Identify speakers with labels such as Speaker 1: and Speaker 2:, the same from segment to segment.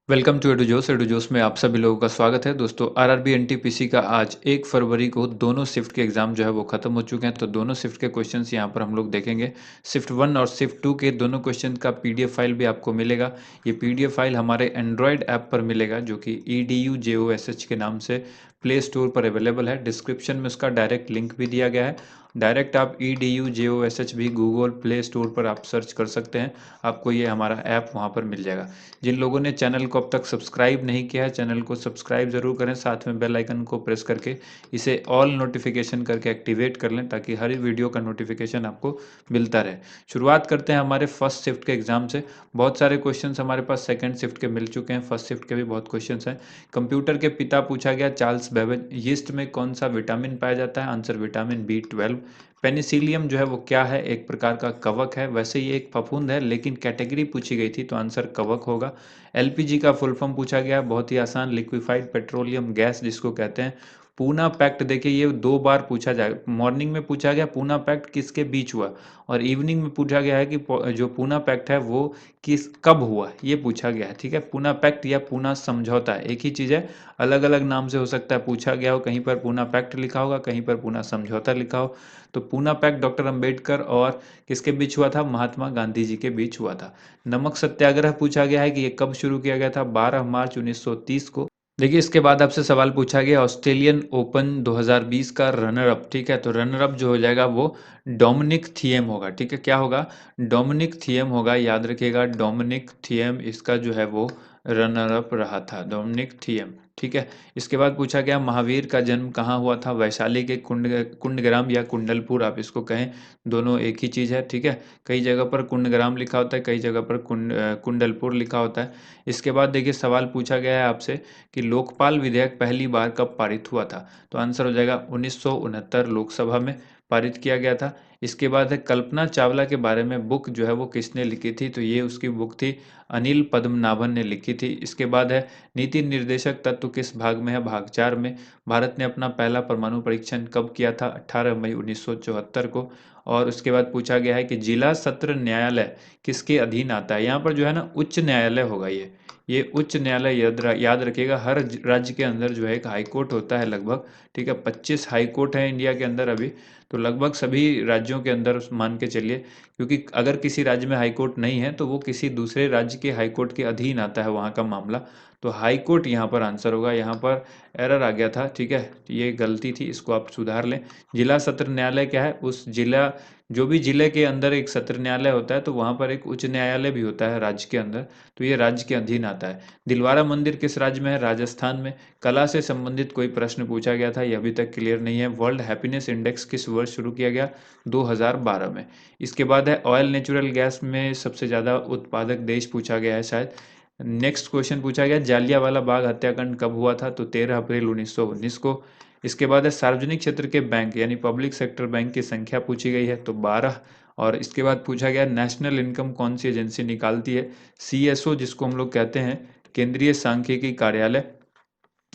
Speaker 1: Welcome to edu जोस में आप सभी लोगों का स्वागत है। दोस्तों आरआरबी एनटीपीसी का आज 1 फरवरी को दोनों शिफ्ट के एग्ज़ाम जो है वो ख़त्म हो चुके हैं। तो दोनों शिफ्ट के क्वेश्चंस यहाँ पर हम लोग देखेंगे। शिफ्ट 1 और शिफ्ट 2 के दोनों क्वेश्चन का पीडीएफ फाइल भी आपको मिलेगा। ये पीडीएफ फाइल हमारे एंड्रॉयड ऐप पर मिलेगा जो कि EDUJOSH के नाम से प्ले स्टोर पर अवेलेबल है। डिस्क्रिप्शन में उसका डायरेक्ट लिंक भी दिया गया है। डायरेक्ट आप EDUJOSH भी गूगल प्ले स्टोर पर आप सर्च कर सकते हैं, आपको ये हमारा ऐप वहाँ पर मिल जाएगा। जिन लोगों ने चैनल को अब तक सब्सक्राइब नहीं किया है, चैनल को सब्सक्राइब ज़रूर करें, साथ में बेल आइकन को प्रेस करके इसे ऑल नोटिफिकेशन करके एक्टिवेट कर लें ताकि हर वीडियो का नोटिफिकेशन आपको मिलता रहे। शुरुआत करते हैं हमारे फर्स्ट शिफ्ट के एग्जाम से। बहुत सारे क्वेश्चंस हमारे पास सेकंड शिफ्ट के मिल चुके हैं, फर्स्ट शिफ्ट के भी बहुत क्वेश्चंस हैं। कंप्यूटर के पिता पूछा गया चार्ल्स बेबेज। यीस्ट में कौन सा विटामिन पाया जाता है? Answer vitamin B12। पेनिसिलियम जो है वो क्या है? एक प्रकार का कवक है। वैसे ये एक फफूंद है लेकिन कैटेगरी पूछी गई थी तो आंसर कवक होगा। एलपीजी का फुल फॉर्म पूछा गया, बहुत ही आसान, लिक्विफाइड पेट्रोलियम गैस जिसको कहते हैं। पूना पैक्ट, देखिए ये 2 बार पूछा जाए। मॉर्निंग में पूछा गया पूना पैक्ट किसके बीच हुआ, और इवनिंग में पूछा गया है कि जो पूना पैक्ट है वो किस कब हुआ, ये पूछा गया है। ठीक है, पूना पैक्ट या पूना समझौता एक ही चीज़ है, अलग अलग नाम से हो सकता है पूछा गया हो। कहीं पर पूना पैक्ट लिखा होगा, कहीं पर पूना समझौता लिखा हो। तो पूना पैक्ट डॉक्टर अंबेडकर और किसके बीच हुआ था? महात्मा गांधी जी के बीच हुआ था। नमक सत्याग्रह पूछा गया है कि ये कब शुरू किया गया था? 12 मार्च 1930 को। देखिए इसके बाद आपसे सवाल पूछा गया ऑस्ट्रेलियन ओपन 2020 का रनर अप। ठीक है, तो रनर अप जो हो जाएगा वो डोमिनिक थिएम होगा। ठीक है, क्या होगा? डोमिनिक थिएम होगा, याद रखिएगा। डोमिनिक थिएम इसका जो है वो रनर अप रहा था, डोमिनिक थिएम। ठीक है, इसके बाद पूछा गया महावीर का जन्म कहाँ हुआ था? वैशाली के कुंडग्राम या कुंडलपुर आप इसको कहें, दोनों एक ही चीज़ है। ठीक है, कई जगह पर कुंडग्राम लिखा होता है, कई जगह पर कुंडलपुर लिखा होता है। इसके बाद देखिए सवाल पूछा गया है आपसे कि लोकपाल विधेयक पहली बार कब पारित हुआ था? तो आंसर हो जाएगा 1969 लोकसभा में पारित किया गया था। इसके बाद है कल्पना चावला के बारे में बुक जो है वो किसने लिखी थी? तो ये उसकी बुक थी, अनिल पद्मनाभन ने लिखी थी। इसके बाद है नीति निर्देशक तत्व किस भाग में है? भाग 4 में। भारत ने अपना पहला परमाणु परीक्षण कब किया था? 18 मई 1974 को। और उसके बाद पूछा गया है कि जिला सत्र न्यायालय किसके अधीन आता है? यहाँ पर जो है ना उच्च न्यायालय होगा ये उच्च न्यायालय याद रखिएगा। हर राज्य के अंदर जो है एक हाई कोर्ट होता है लगभग। ठीक है, 25 हाई कोर्ट है इंडिया के अंदर अभी, तो लगभग सभी राज्यों के अंदर मान के चलिए, क्योंकि अगर किसी राज्य में हाई कोर्ट नहीं है तो वो किसी दूसरे राज्य के हाई कोर्ट के अधीन आता है वहाँ का मामला। तो हाई कोर्ट यहाँ पर आंसर होगा। यहाँ पर एरर आ गया था। ठीक है, ये गलती थी, इसको आप सुधार लें। जिला सत्र न्यायालय क्या है? उस जिला, जो भी जिले के अंदर एक सत्र न्यायालय होता है तो वहाँ पर एक उच्च न्यायालय भी होता है राज्य के अंदर, तो ये राज्य के अधीन आता है। दिलवारा मंदिर किस राज्य में है? राजस्थान में। कला से संबंधित कोई प्रश्न पूछा गया था, ये अभी तक क्लियर नहीं है। वर्ल्ड हैप्पीनेस इंडेक्स किस वर्ष शुरू किया गया? 2012 में। इसके बाद है ऑयल नेचुरल गैस में सबसे ज़्यादा उत्पादक देश पूछा गया है शायद। नेक्स्ट क्वेश्चन पूछा गया जालियांवाला बाग हत्याकांड कब हुआ था? तो 13 अप्रैल 1919 को। इसके बाद है सार्वजनिक क्षेत्र के बैंक यानी पब्लिक सेक्टर बैंक की संख्या पूछी गई है, तो 12। और इसके बाद पूछा गया नेशनल इनकम कौन सी एजेंसी निकालती है? CSO जिसको हम लोग कहते हैं, केंद्रीय सांख्यिकी कार्यालय।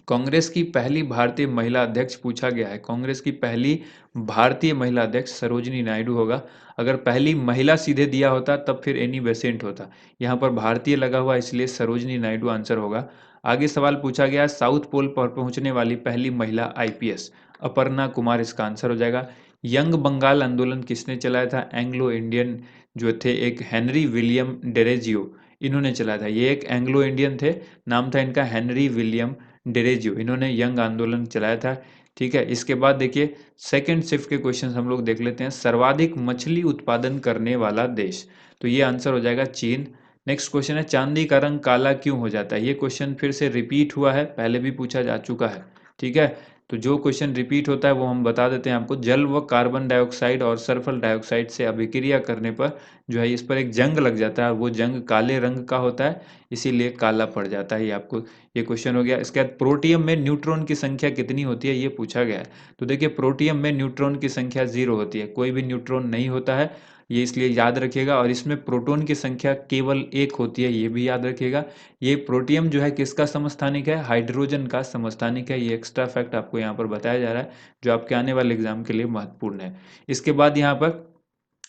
Speaker 1: कांग्रेस की पहली भारतीय महिला अध्यक्ष पूछा गया है। कांग्रेस की पहली भारतीय महिला अध्यक्ष सरोजिनी नायडू होगा। अगर पहली महिला सीधे दिया होता तब फिर एनी बेसेंट होता, यहाँ पर भारतीय लगा हुआ इसलिए सरोजिनी नायडू आंसर होगा। आगे सवाल पूछा गया साउथ पोल पर पहुंचने वाली पहली महिला IPS, अपर्णा कुमार इसका आंसर हो जाएगा। यंग बंगाल आंदोलन किसने चलाया था? एंग्लो इंडियन जो थे एक हेनरी विलियम डेरेजियो, इन्होंने चलाया था। ये एक एंग्लो इंडियन थे, नाम था इनका हेनरी विलियम डेरेजियो, इन्होंने यंग आंदोलन चलाया था। ठीक है, इसके बाद देखिए सेकंड शिफ्ट के क्वेश्चन हम लोग देख लेते हैं। सर्वाधिक मछली उत्पादन करने वाला देश, तो ये आंसर हो जाएगा चीन। नेक्स्ट क्वेश्चन है चांदी का रंग काला क्यों हो जाता है? ये क्वेश्चन फिर से रिपीट हुआ है, पहले भी पूछा जा चुका है। ठीक है, तो जो क्वेश्चन रिपीट होता है वो हम बता देते हैं आपको। जल व कार्बन डाइऑक्साइड और सल्फर डाइऑक्साइड से अभिक्रिया करने पर जो है इस पर एक जंग लग जाता है, वो जंग काले रंग का होता है, इसीलिए काला पड़ जाता है। ये आपको ये क्वेश्चन हो गया। इसके बाद प्रोटियम में न्यूट्रॉन की संख्या कितनी होती है? ये पूछा गया है। तो देखिए प्रोटियम में न्यूट्रॉन की संख्या 0 होती है, कोई भी न्यूट्रॉन नहीं होता है, ये इसलिए याद रखिएगा। और इसमें प्रोटॉन की संख्या केवल 1 होती है, ये भी याद रखिएगा। ये प्रोटियम जो है किसका समस्थानिक है? हाइड्रोजन का समस्थानिक है। ये एक्स्ट्रा फैक्ट आपको यहाँ पर बताया जा रहा है जो आपके आने वाले एग्जाम के लिए महत्वपूर्ण है। इसके बाद यहाँ पर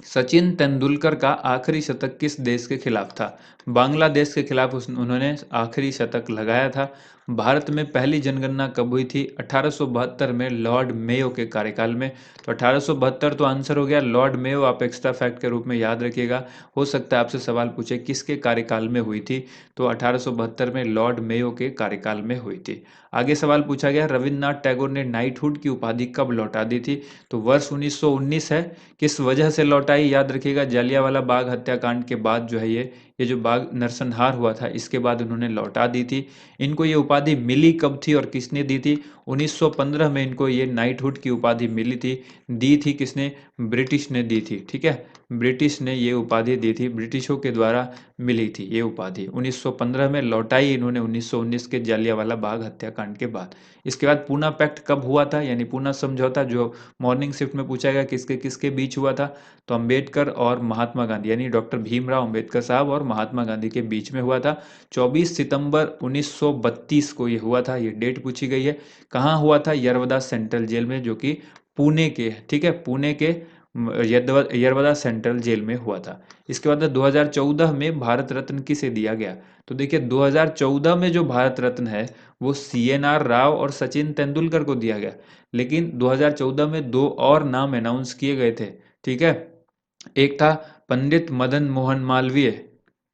Speaker 1: सचिन तेंदुलकर का आखिरी शतक किस देश के खिलाफ था? बांग्लादेश के खिलाफ उन्होंने आखिरी शतक लगाया था। भारत में पहली जनगणना कब हुई थी? 1872 में लॉर्ड मेयो के कार्यकाल में। तो 1872 तो आंसर हो गया। लॉर्ड मेयो आप एक्स्ट्रा फैक्ट के रूप में याद रखिएगा। हो सकता है आपसे सवाल पूछे किसके कार्यकाल में हुई थी, तो 1872 में लॉर्ड मेयो के कार्यकाल में हुई थी। आगे सवाल पूछा गया, रविन्द्रनाथ टैगोर ने नाइटहुड की उपाधि कब लौटा दी थी? तो वर्ष 1919 है। किस वजह से लौटाई? याद रखिएगा, जालियांवाला बाग हत्याकांड के बाद जो है ये जो बाग नरसंहार हुआ था, इसके बाद उन्होंने लौटा दी थी। इनको ये उपाधि मिली कब थी और किसने दी थी? 1915 में इनको ये नाइटहुड की उपाधि मिली थी। दी थी किसने? ब्रिटिश ने दी थी। ठीक है, ब्रिटिश ने ये उपाधि दी थी, ब्रिटिशों के द्वारा मिली थी ये उपाधि। 1915 में लौटाई इन्होंने 1919 के जालियांवाला बाग हत्याकांड के बाद। इसके बाद पूना पैक्ट कब हुआ था, यानी पूना समझौता, जो मॉर्निंग शिफ्ट में पूछा गया किसके किसके बीच हुआ था? तो अंबेडकर और महात्मा गांधी, यानी डॉक्टर भीमराव अंबेडकर साहब और महात्मा गांधी के बीच में हुआ था। 24 सितंबर 1932 को ये हुआ था। ये डेट पूछी गई है। कहाँ हुआ था? यरवदा सेंट्रल जेल में, जो कि पुणे के, ठीक है, पुणे के यरवदा सेंट्रल जेल में हुआ था। इसके बाद 2014 में भारत रत्न किसे दिया गया? तो देखिए, 2014 में जो भारत रत्न है वो CNR राव और सचिन तेंदुलकर को दिया गया। लेकिन 2014 में दो और नाम अनाउंस किए गए थे। ठीक है, एक था पंडित मदन मोहन मालवीय,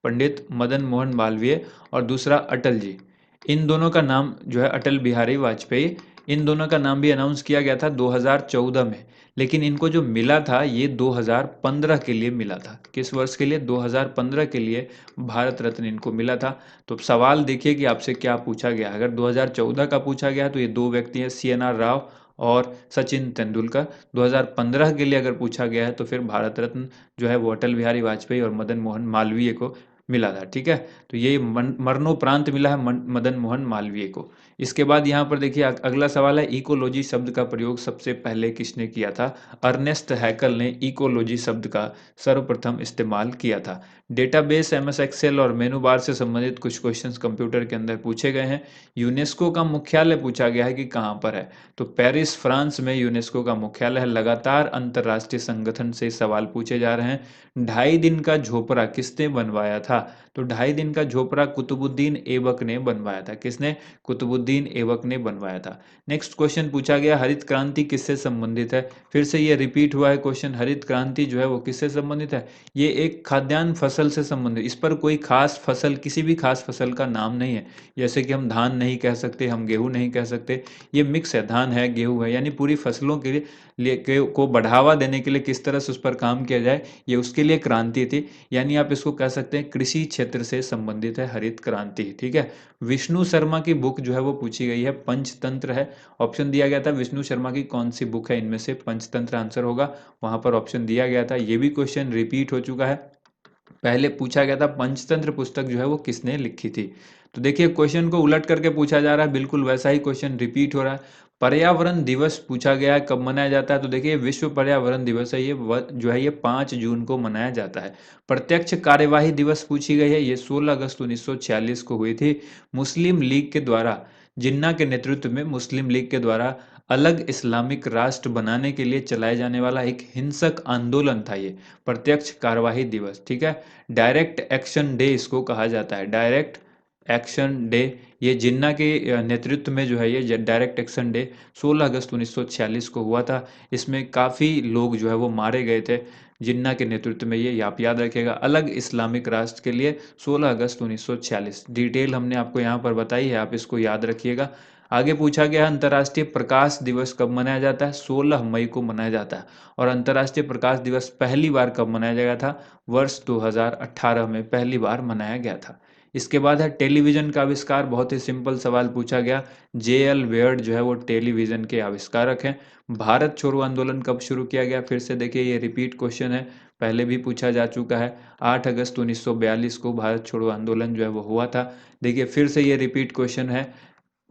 Speaker 1: पंडित मदन मोहन मालवीय, और दूसरा अटल जी। इन दोनों का नाम जो है अटल बिहारी वाजपेयी, इन दोनों का नाम भी अनाउंस किया गया था 2014 में। लेकिन इनको जो मिला था ये 2015 के लिए मिला था। किस वर्ष के लिए? 2015 के लिए भारत रत्न इनको मिला था। तो सवाल देखिए कि आपसे क्या पूछा गया। अगर 2014 का पूछा गया तो ये दो व्यक्ति हैं, CNR राव और सचिन तेंदुलकर। 2015 के लिए अगर पूछा गया है तो फिर भारत रत्न जो है वो अटल बिहारी वाजपेयी और मदन मोहन मालवीय को मिला था। ठीक है, तो ये मरणोपरांत मिला है मदन मोहन मालवीय को। इसके बाद यहाँ पर देखिए अगला सवाल है, इकोलॉजी शब्द का प्रयोग सबसे पहले किसने किया था? अर्नेस्ट हैकल ने इकोलॉजी शब्द का सर्वप्रथम इस्तेमाल किया था। डेटाबेस, MS एक्सेल और मेनू बार से संबंधित कुछ क्वेश्चंस कंप्यूटर के अंदर पूछे गए हैं। यूनेस्को का मुख्यालय पूछा गया है कि कहाँ पर है? तो पेरिस फ्रांस में यूनेस्को का मुख्यालय है। लगातार अंतर्राष्ट्रीय संगठन से सवाल पूछे जा रहे हैं। 2.5 दिन का झोपड़ा किसने बनवाया था? तो 2.5 दिन का झोपड़ा कुतुबुद्दीन ऐबक ने बनवाया था। किसने? कुतुबुद्दीन ऐबक ने बनवाया था। नेक्स्ट क्वेश्चन पूछा गया, हरित क्रांति किससे संबंधित है? फिर से ये रिपीट हुआ है क्वेश्चन। हरित क्रांति जो है वो किससे संबंधित है? ये एक खाद्यान्न फसल से संबंधित। इस पर कोई खास फसल, किसी भी खास फसल का नाम नहीं है। जैसे कि हम धान नहीं कह सकते, हम गेहूं नहीं कह सकते। ये मिक्स है, धान है गेहूं है, यानी पूरी फसलों के को बढ़ावा देने के लिए किस तरह से उस पर काम किया जाए, ये उसके लिए क्रांति थी। यानी आप इसको कह सकते हैं कृषि क्षेत्र से संबंधित है हरित क्रांति। ठीक है, विष्णु शर्मा की बुक जो है वो पूछी गई है, पंचतंत्र है। ऑप्शन दिया गया था विष्णु शर्मा की कौन सी बुक है इनमें से पंचतंत्र आंसर होगा, वहां पर ऑप्शन दिया गया था। ये भी क्वेश्चन रिपीट हो चुका है। पहले पूछा गया था पंचतंत्र पुस्तक जो है वो किसने लिखी थी। तो देखिए क्वेश्चन को उलट करके पूछा जा रहा है, बिल्कुल वैसा ही क्वेश्चन रिपीट हो रहा है। पर्यावरण दिवस पूछा गया है कब मनाया जाता है? तो देखिए विश्व पर्यावरण दिवस है, ये जो है ये 5 जून को मनाया जाता है। प्रत्यक्ष कार्यवाही दिवस पूछी गई है, ये 16 अगस्त 1946 को हुई थी। मुस्लिम लीग के द्वारा, जिन्ना के नेतृत्व में मुस्लिम लीग के द्वारा अलग इस्लामिक राष्ट्र बनाने के लिए चलाए जाने वाला एक हिंसक आंदोलन था ये प्रत्यक्ष कार्यवाही दिवस। ठीक है, डायरेक्ट एक्शन डे इसको कहा जाता है, डायरेक्ट एक्शन डे। ये जिन्ना के नेतृत्व में जो है ये डायरेक्ट एक्शन डे 16 अगस्त 1946 को हुआ था। इसमें काफ़ी लोग जो है वो मारे गए थे जिन्ना के नेतृत्व में। ये आप याद रखिएगा, अलग इस्लामिक राष्ट्र के लिए 16 अगस्त 1946। डिटेल हमने आपको यहाँ पर बताई है, आप इसको याद रखिएगा। आगे पूछा गया अंतर्राष्ट्रीय प्रकाश दिवस कब मनाया जाता है? 16 मई को मनाया जाता है। और अंतर्राष्ट्रीय प्रकाश दिवस पहली बार कब मनाया गया था? वर्ष 2018 में पहली बार मनाया गया था। इसके बाद है टेलीविजन का आविष्कार। बहुत ही सिंपल सवाल पूछा गया। JL वेयर्ड जो है वो टेलीविजन के आविष्कारक हैं। भारत छोड़ो आंदोलन कब शुरू किया गया? फिर से देखिए ये रिपीट क्वेश्चन है, पहले भी पूछा जा चुका है। 8 अगस्त 1942 को भारत छोड़ो आंदोलन जो है वो हुआ था। देखिए फिर से ये रिपीट क्वेश्चन है,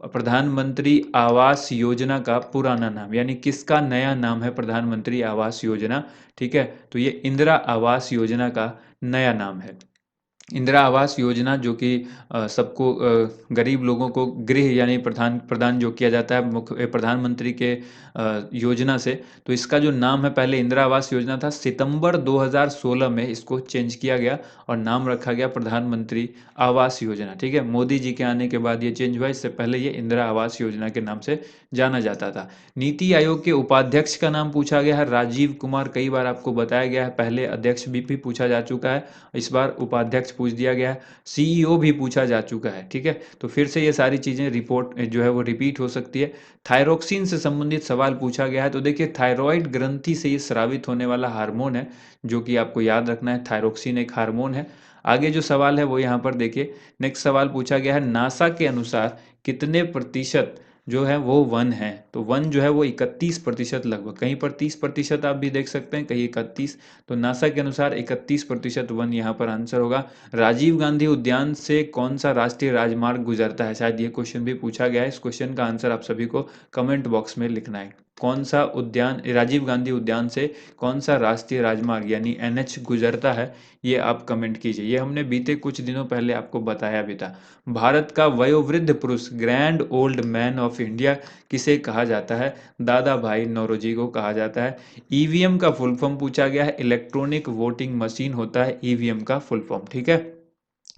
Speaker 1: प्रधानमंत्री आवास योजना का पुराना नाम, यानी किसका नया नाम है प्रधानमंत्री आवास योजना? ठीक है, तो ये इंदिरा आवास योजना का नया नाम है। इंदिरा आवास योजना जो कि सबको गरीब लोगों को गृह यानी प्रधान प्रदान जो किया जाता है मुख्य प्रधानमंत्री के योजना से। तो इसका जो नाम है, पहले इंदिरा आवास योजना था, सितंबर 2016 में इसको चेंज किया गया और नाम रखा गया प्रधानमंत्री आवास योजना। ठीक है, मोदी जी के आने के बाद ये चेंज हुआ, इससे पहले ये इंदिरा आवास योजना के नाम से जाना जाता था। नीति आयोग के उपाध्यक्ष का नाम पूछा गया है राजीव कुमार, कई बार आपको बताया गया है, पहले अध्यक्ष भी पूछा जा चुका है, इस बार उपाध्यक्ष पूछ दिया गया है, सीईओ भी पूछा जा चुका है। ठीक है, तो फिर से ये सारी चीज़ें रिपोर्ट जो है वो रिपीट हो सकती है। थायरोक्सिन से संबंधित सवाल पूछा गया है, तो देखिए थायराइड ग्रंथि से ये स्रावित होने वाला हार्मोन है, जो कि आपको याद रखना है, थायरोक्सिन एक हार्मोन है। आगे जो सवाल है वो यहाँ पर देखिए, नेक्स्ट सवाल पूछा गया है, नासा के अनुसार कितने प्रतिशत जो है वो वन है। तो वन जो है वो 31% लगभग, कहीं पर 30% आप भी देख सकते हैं, कहीं 31। तो नासा के अनुसार 31% वन यहाँ पर आंसर होगा। राजीव गांधी उद्यान से कौन सा राष्ट्रीय राजमार्ग गुजरता है, शायद ये क्वेश्चन भी पूछा गया है, इस क्वेश्चन का आंसर आप सभी को कमेंट बॉक्स में लिखना है। कौन सा उद्यान, राजीव गांधी उद्यान से कौन सा राष्ट्रीय राजमार्ग यानी एनएच गुजरता है, ये आप कमेंट कीजिए। ये हमने बीते कुछ दिनों पहले आपको बताया भी था। भारत का वयोवृद्ध पुरुष, grand old man of India किसे कहा जाता है, दादा भाई नौरोजी को कहा जाता है। ईवीएम का फुल फॉर्म पूछा गया है, इलेक्ट्रॉनिक वोटिंग मशीन होता है ईवीएम का फुल फॉर्म। ठीक है,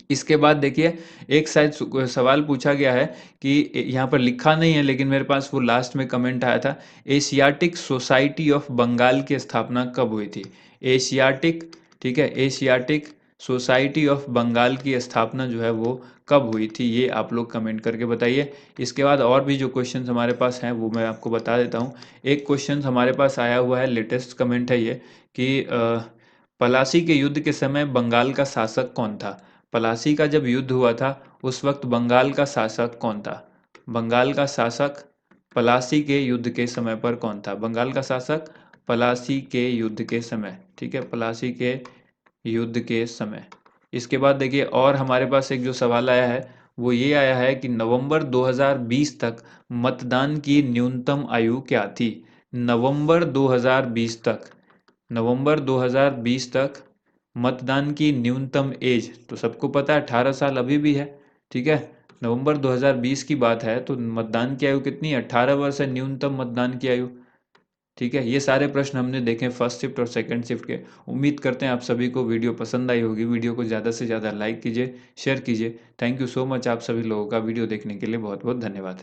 Speaker 1: इसके बाद देखिए, एक शायद सवाल पूछा गया है कि यहाँ पर लिखा नहीं है लेकिन मेरे पास वो लास्ट में कमेंट आया था, एशियाटिक सोसाइटी ऑफ बंगाल की स्थापना कब हुई थी। एशियाटिक, ठीक है, एशियाटिक सोसाइटी ऑफ बंगाल की स्थापना जो है वो कब हुई थी, ये आप लोग कमेंट करके बताइए। इसके बाद और भी जो क्वेश्चन हमारे पास हैं वो मैं आपको बता देता हूँ। एक क्वेश्चन हमारे पास आया हुआ है, लेटेस्ट कमेंट है ये, कि पलासी के युद्ध के समय बंगाल का शासक कौन था। पलासी का जब युद्ध हुआ था उस वक्त बंगाल का शासक कौन था। बंगाल का शासक पलासी के युद्ध के समय पर कौन था, बंगाल का शासक पलासी के युद्ध के समय। ठीक है, पलासी के युद्ध के समय। इसके बाद देखिए, और हमारे पास एक जो सवाल आया है वो ये आया है कि नवंबर 2020 तक मतदान की न्यूनतम आयु क्या थी। नवंबर 2020 तक, नवंबर 2020 तक मतदान की न्यूनतम एज, तो सबको पता है 18 साल अभी भी है। ठीक है, नवंबर 2020 की बात है तो मतदान की आयु कितनी है, 18 वर्ष है न्यूनतम मतदान की आयु। ठीक है, ये सारे प्रश्न हमने देखे फर्स्ट शिफ्ट और सेकंड शिफ्ट के। उम्मीद करते हैं आप सभी को वीडियो पसंद आई होगी। वीडियो को ज़्यादा से ज़्यादा लाइक कीजिए, शेयर कीजिए। थैंक यू सो मच, आप सभी लोगों का वीडियो देखने के लिए बहुत बहुत धन्यवाद।